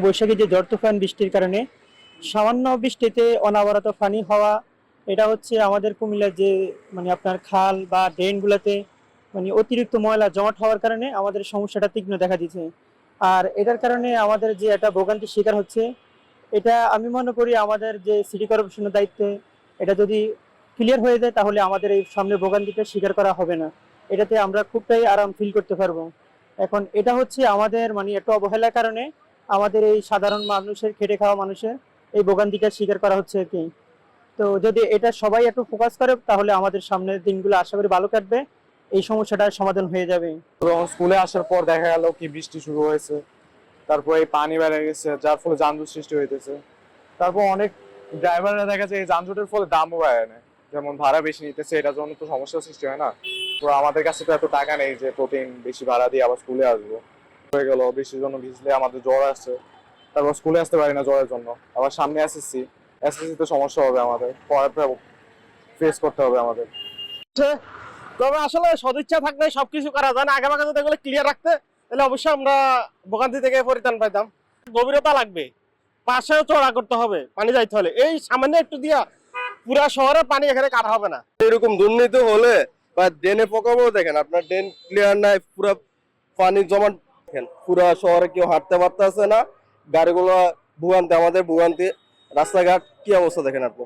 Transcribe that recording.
বৈশাখী যে ঝড় তুফান বৃষ্টির কারণে সামান্য বৃষ্টিতে অনবরত পানি হওয়া, এটা হচ্ছে আমাদের কুমিল্লার যে আপনার খাল বা ড্রেনগুলোতে অতিরিক্ত ময়লা জমাট হওয়ার কারণে আমাদের সমস্যাটা তীক্ষ্ণ দেখা দিচ্ছে। আর এটার কারণে আমাদের যে একটা ভোগান্তির শিকার হচ্ছে, এটা আমি মনে করি আমাদের যে সিটি কর্পোরেশনের দায়িত্বে এটা যদি ক্লিয়ার হয়ে যায় তাহলে আমাদের এই সামনে ভোগান্তিটা স্বীকার করা হবে না। এটাতে আমরা খুবটাই আরাম ফিল করতে পারবো। এখন এটা হচ্ছে আমাদের একটু অবহেলার কারণে আমাদের এই সাধারণ মানুষের, খেটে খাওয়া মানুষের এই ভোগান্তিটা স্বীকার করা হচ্ছে আর কি। তো যদি এটা সবাই একটু ফোকাস করে তাহলে আমাদের সামনের দিনগুলো আশা করি ভালো কাটবে, এই সমস্যাটার সমাধান হয়ে যাবে। এবং স্কুলে আসার পর দেখা গেল কি বৃষ্টি শুরু হয়েছে, তারপর এই পানি বেড়ে গেছে যার ফলে যানজট সৃষ্টি হইতেছে। তারপর অনেক ড্রাইভাররা দেখা যায় এই যানজটের ফলে দামও বাড়ায় নেয়, যেমন ভাড়া বেশি নিতেছে, এটার জন্য তো সমস্যার সৃষ্টি হয় না। তো আমাদের কাছে তো এত টাকা নেই যে প্রতিদিন বেশি ভাড়া দিয়ে আবার স্কুলে আসবো। হয়ে গেল বৃষ্টির জন্য ভিজলে আমাদের জ্বর আসছে, তারপর স্কুলে আসতে পারি না জ্বরের জন্য। আবার সামনে এসএসসি তো সমস্যা হবে, আমাদের পড়াটা ফেস করতে হবে আমাদের। তবে আসলে সদিচ্ছা থাকলে সবকিছু করা যায় না। আগে যদি এগুলো ক্লিয়ার রাখতে তাহলে অবশ্যই আমরা ভোগান্তি থেকে পরিত্রাণ পাইতাম। গভীরতা লাগবে, পাশেও চড়া করতে হবে, পানি যাইতে হলে এই সামান্য একটু দিয়া পুরা শহরে পানি এখানে কাটা হবে না। এরকম দুর্নীতি হলে বা ড্রেনে প্রকল্প দেখেন, আপনার ড্রেন ক্লিয়ার নাই, পুরো পানি জমা, দেখেন পুরা শহরে কেউ হাঁটতে পারতেছে না, গাড়িগুলো ভোগান্তি, আমাদের ভোগান্তি, রাস্তাঘাট কি অবস্থা দেখেন আপনি।